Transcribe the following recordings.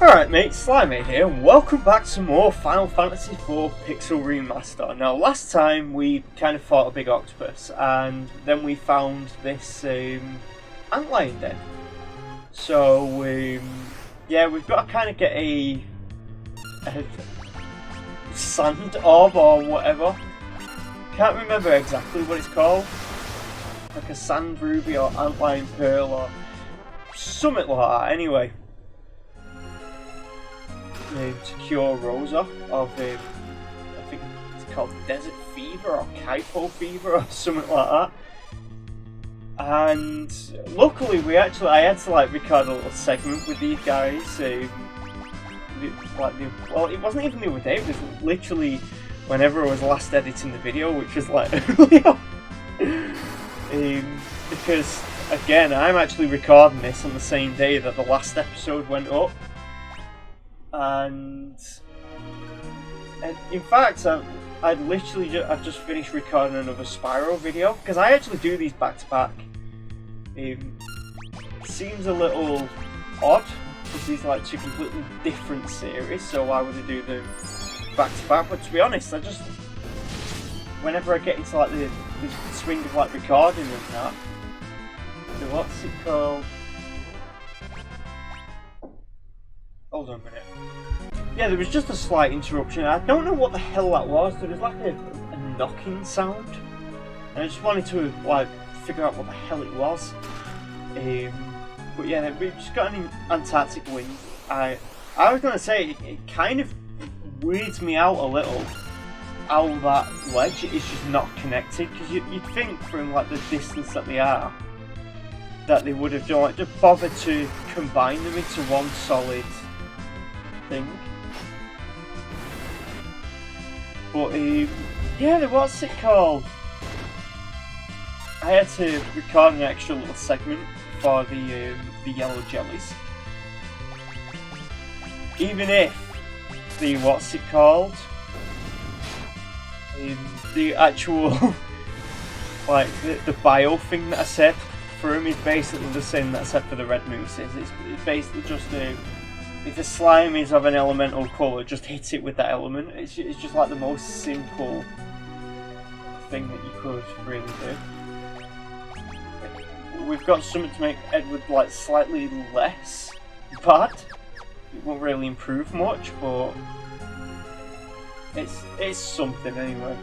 Alright mate, Slimy here, and welcome back to more Final Fantasy IV Pixel Remaster. Now last time we kind of fought a big octopus, and then we found this antlion den. So yeah, we've got to kind of get a sand orb or whatever. Can't remember exactly what it's called. Like a sand ruby or antlion pearl or something like that anyway. To cure Rosa of I think it's called desert fever or kypo fever or something like that. And luckily I had to like record a little segment with these guys. Well, it wasn't even the other day, it was literally whenever I was last editing the video, which was like earlier. Because again, I'm actually recording this on the same day that the last episode went up. And in fact, I've just finished recording another Spyro video, because I actually do these back to back. It seems a little odd because these are like two completely different series, so why would I do them back to back? But to be honest, whenever I get into like the swing of like recording and that, so what's it called? Hold on a minute. Yeah, there was just a slight interruption. I don't know what the hell that was. There was like a knocking sound. And I just wanted to like figure out what the hell it was. But yeah, we've just got an Antarctic wind. I was going to say, it kind of weirds me out a little how that ledge is just not connected. Because you'd think from like the distance that they are, that they would have done, like, just bothered to combine them into one solid thing. But yeah, what's it called? I had to record an extra little segment for the yellow jellies. Even if the what's it called? The actual like the bio thing that I said for him is basically the same that I said for the red mooses. It's basically just if the slime is of an elemental colour, just hit it with that element. It's just like the most simple thing that you could really do. We've got something to make Edward like slightly less bad. It won't really improve much, but it's something anyway.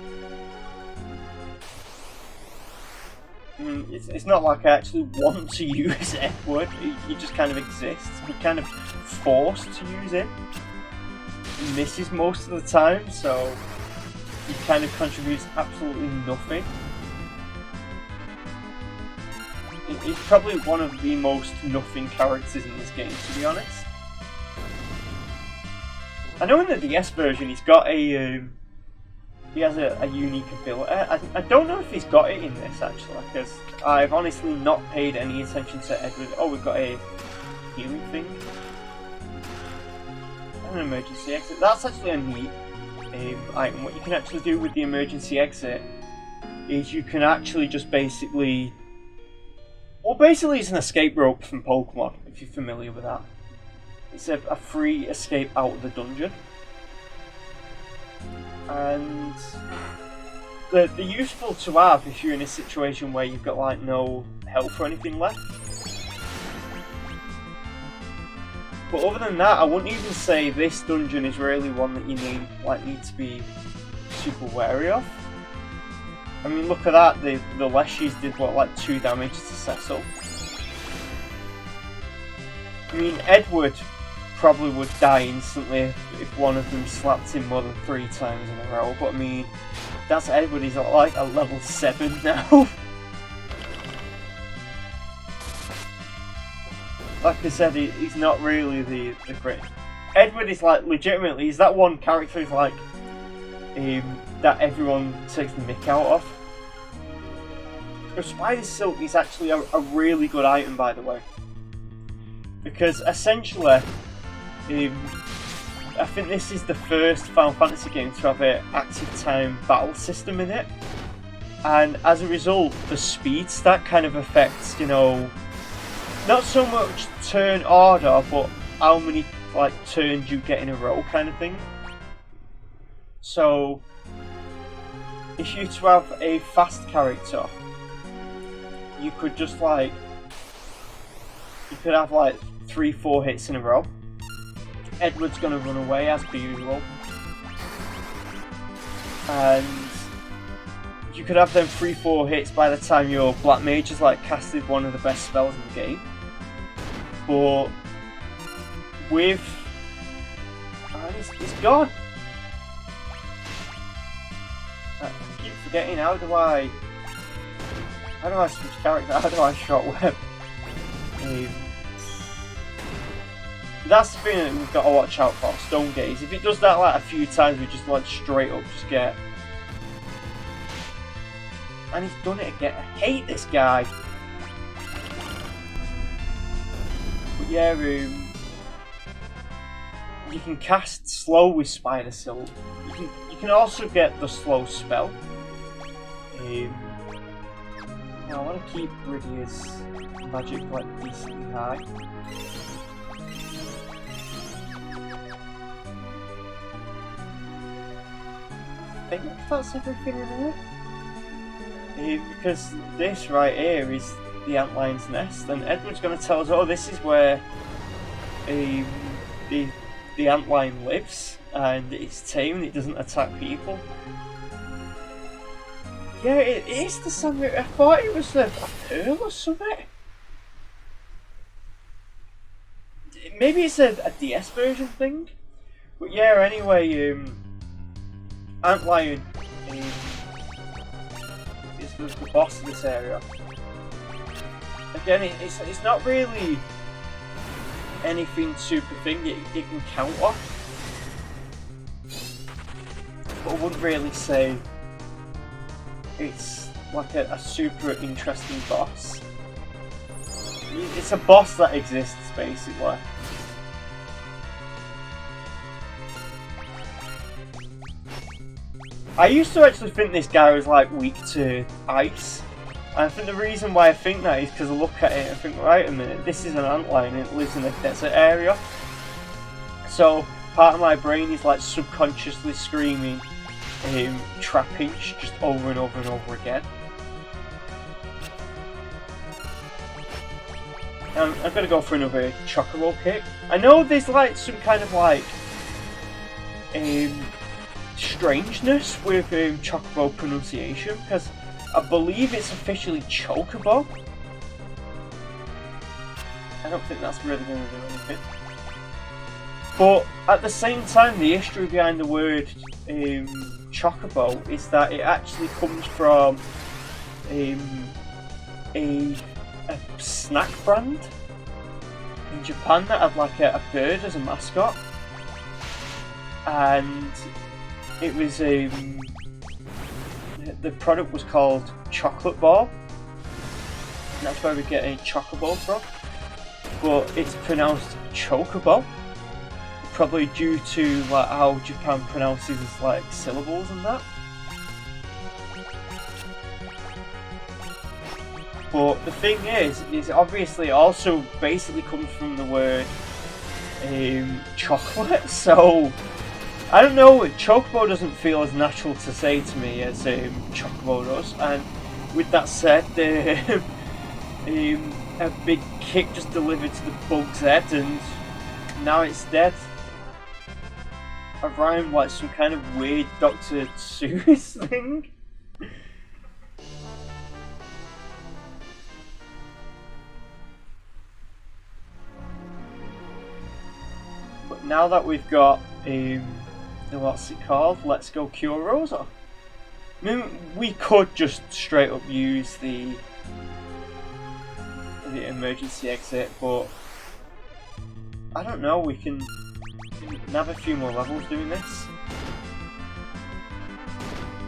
It's not like I actually want to use Edward, he just kind of exists. We're kind of forced to use him. He misses most of the time, so he kind of contributes absolutely nothing. He's probably one of the most nothing characters in this game, to be honest. I know in the DS version he's got he has a unique ability. I don't know if he's got it in this actually, because I've honestly not paid any attention to Edward. Oh, we've got a healing thing. An emergency exit. That's actually a neat item. What you can actually do with the emergency exit is you can actually just basically... Well, basically it's an escape rope from Pokemon, if you're familiar with that. It's a free escape out of the dungeon. And they're useful to have if you're in a situation where you've got like no health or anything left. But other than that, I wouldn't even say this dungeon is really one that you need to be super wary of. I mean, look at that, the Leshies did what, like 2 damage to Cecil. I mean, Edward probably would die instantly if one of them slapped him more than 3 times in a row, but I mean, that's Edward, he's at like a level 7 now. Like I said, he's not really the great... Edward is like, legitimately, he's that one character who's like, that everyone takes the mick out of. The Spider Silk is actually a really good item, by the way. Because essentially, I think this is the first Final Fantasy game to have an active time battle system in it. And as a result, the speed stat kind of affects, you know, not so much turn order, but how many like turns you get in a row kind of thing. So if you to have a fast character, you could just like, you could have like 3-4 hits in a row. Edward's gonna run away as per usual, and you could have them 3-4 hits by the time your Black Mage has like casted one of the best spells in the game. But with it's gone. I keep forgetting, how do I switch character? How do I shot web? That's the thing that we've got to watch out for, Stone Gaze. If it does that like a few times, we just like straight up just get. And he's done it again. I hate this guy. But yeah, you can cast slow with Spider Silk. You can also get the slow spell. I want to keep Bridia's magic like decently high. I think that's everything in there. Because this right here is the Antlion's Nest, and Edward's going to tell us, oh, this is where the Antlion lives, and it's tame and it doesn't attack people. Yeah, it is the Samurai. I thought it was a pearl or something. Maybe it's a DS version thing. But yeah, anyway, Antlion is the boss of this area. Again, it's not really anything super thing it can counter. But I wouldn't really say it's like a super interesting boss. It's a boss that exists, basically. I used to actually think this guy was like weak to ice. And I think the reason why I think that is because I look at it and I think, right a minute, this is an antlion and it lives in a desert area. So part of my brain is like subconsciously screaming Trapinch just over and over and over again. I'm gonna go for another Chocobo kick. I know there's like some kind of like strangeness with Chocobo pronunciation, because I believe it's officially Chocobo. I don't think that's really going to do anything. But at the same time, the history behind the word Chocobo is that it actually comes from a snack brand in Japan that had like a bird as a mascot, and it was the product was called Chocolate Ball, and that's where we get a Chocobo from, but it's pronounced Chocobo, probably due to like how Japan pronounces like syllables and that. But the thing is obviously it also basically comes from the word chocolate, so I don't know, Chocobo doesn't feel as natural to say to me as Chocobo does, and with that said, a big kick just delivered to the bug's head and now it's dead. I rhymed like some kind of weird Dr. Seuss thing. But now that we've got what's it called? Let's go cure Rosa. I mean, we could just straight up use the emergency exit, but I don't know. We can have a few more levels doing this.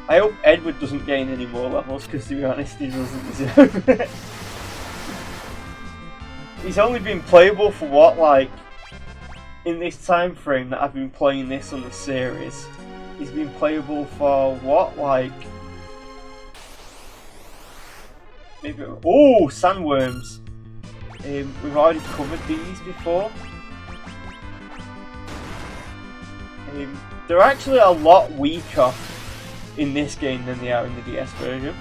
I hope Edward doesn't gain any more levels, because to be honest, he doesn't deserve it. He's only been playable for what, like, in this time frame that I've been playing this on the series, he's been playable for what, like, maybe, oh, sandworms. We've already covered these before. They're actually a lot weaker in this game than they are in the DS version.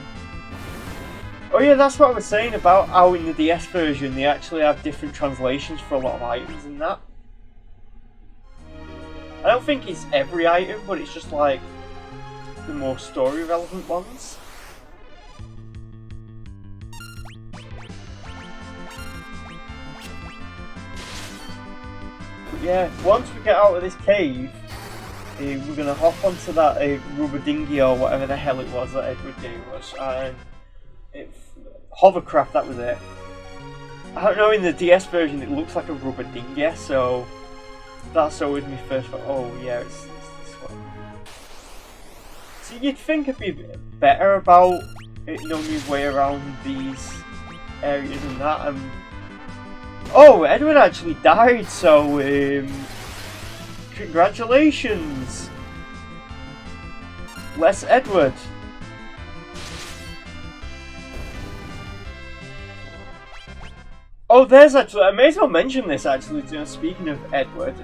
Oh yeah, that's what I was saying about how in the DS version they actually have different translations for a lot of items and that. I don't think it's every item, but it's just like the more story relevant ones. But yeah, once we get out of this cave, we're gonna hop onto that rubber dinghy or whatever the hell it was that Edward gave us, and hovercraft, that was it. I don't know, in the DS version it looks like a rubber dinghy, so that's always my first thought. Oh yeah, it's this one. So you'd think it'd be better about knowing your way around these areas and that. Oh, Edward actually died, so congratulations! Less Edward. Oh, there's actually, I may as well mention this actually, speaking of Edward,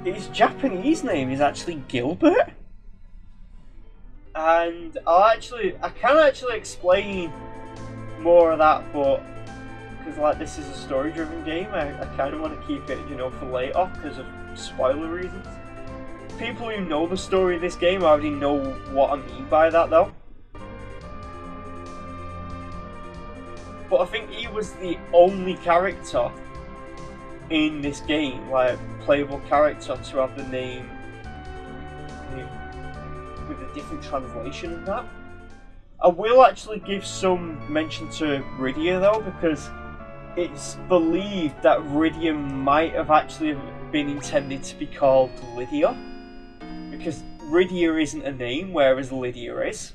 his Japanese name is actually Gilbert. And I can actually explain more of that, but because like this is a story-driven game, I kind of want to keep it, for later because of spoiler reasons. People who know the story of this game already know what I mean by that, though. But I think he was the only character in this game, like playable character, to have the name with a different translation and that. I will actually give some mention to Rydia though, because it's believed that Rydia might have actually been intended to be called Lydia, because Rydia isn't a name, whereas Lydia is.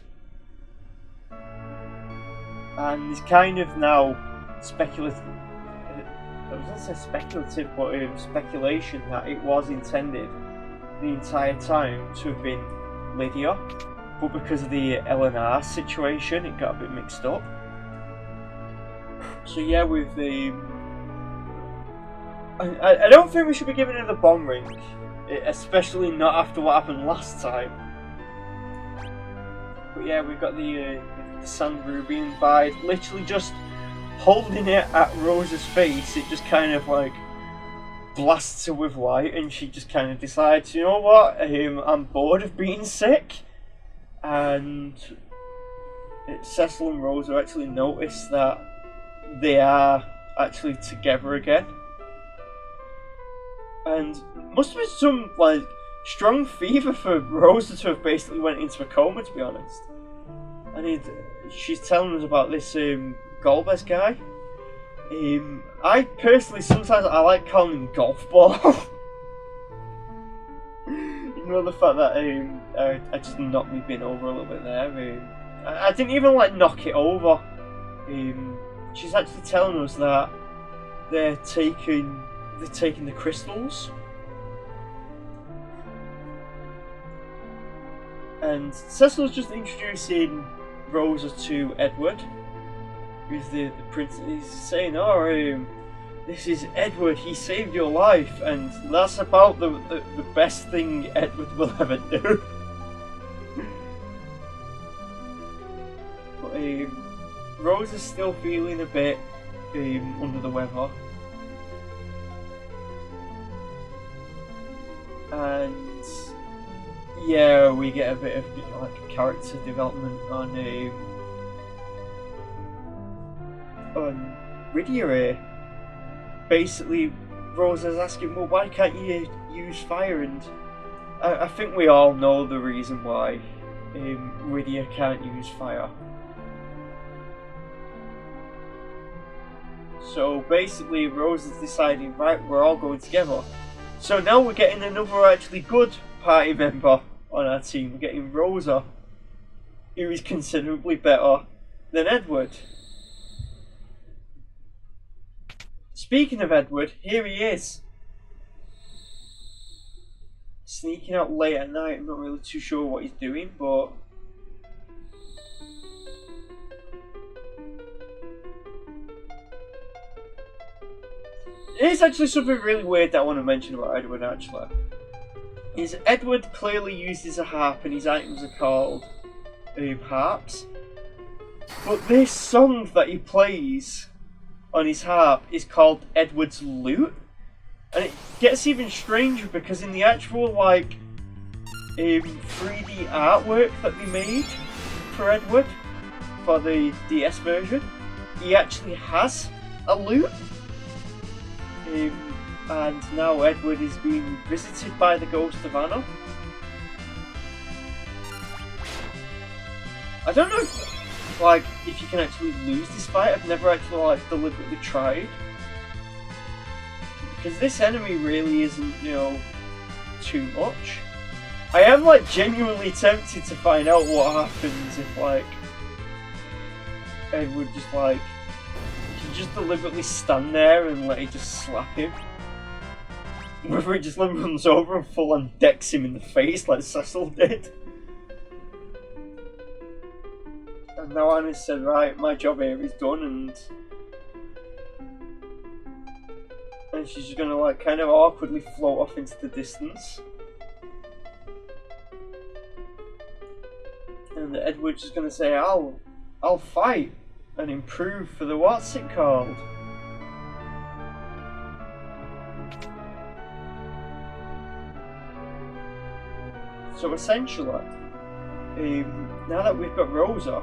And it's kind of now speculative. I was going to say speculative, but speculation that it was intended the entire time to have been Lydia, but because of the LNR situation, it got a bit mixed up. So yeah, with the, I don't think we should be giving her the bomb ring, especially not after what happened last time. But yeah, we've got the Sand Ruby, and by literally just holding it at Rosa's face, it just kind of like blasts her with light, and she just kind of decides, you know what, I'm bored of being sick. And Cecil and Rosa actually notice that they are actually together again. And must have been some like strong fever for Rosa to have basically went into a coma, to be honest. And she's telling us about this Golbez guy. I personally, sometimes I like calling him Golf Ball. You know, the fact that I just knocked me bin over a little bit there. I didn't even like knock it over. She's actually telling us that they're taking the crystals. And Cecil's just introducing Rosa to Edward, who's the prince. He's saying, "Oh, this is Edward. He saved your life," and that's about the best thing Edward will ever do. But Rosa's still feeling a bit under the weather, and yeah, we get a bit of like character development on Rydia. Basically, Rosa's asking, well, why can't you use fire? And I think we all know the reason why Rydia can't use fire. So basically, Rosa's deciding, right, we're all going together. So now we're getting another actually good party member on our team. We're getting Rosa, who is considerably better than Edward. Speaking of Edward, here he is. Sneaking out late at night. I'm not really too sure what he's doing, but it is actually something really weird that I want to mention about Edward, actually. is Edward clearly uses a harp and his items are called harps. But this song that he plays on his harp is called Edward's Lute. And it gets even stranger because in the actual 3D artwork that they made for Edward for the DS version, he actually has a lute. And now Edward is being visited by the ghost of Anna. I don't know if you can actually lose this fight. I've never actually deliberately tried. Because this enemy really isn't, too much. I am genuinely tempted to find out what happens if Edward just you just deliberately stand there and let it just slap him. Whether it just runs over and full on decks him in the face like Cecil did. And now Anna said, right, my job here is done, and she's just gonna kind of awkwardly float off into the distance. And Edward's just gonna say, I'll fight and improve for the what's it called? So essentially, now that we've got Rosa,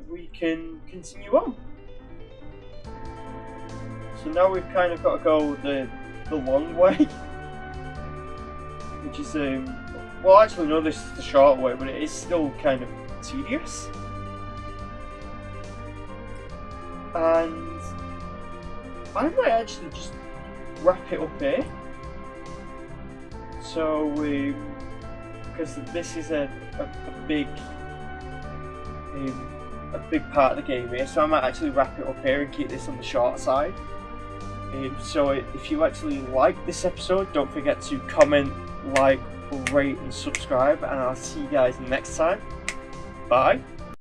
we can continue on. So now we've kind of got to go the long way, which is well, actually no, this is the short way, but it is still kind of tedious. And I might actually just wrap it up here. So, because this is a big part of the game here, so I might actually wrap it up here and keep this on the short side. So if you actually like this episode, don't forget to comment, like, rate and subscribe, and I'll see you guys next time. Bye.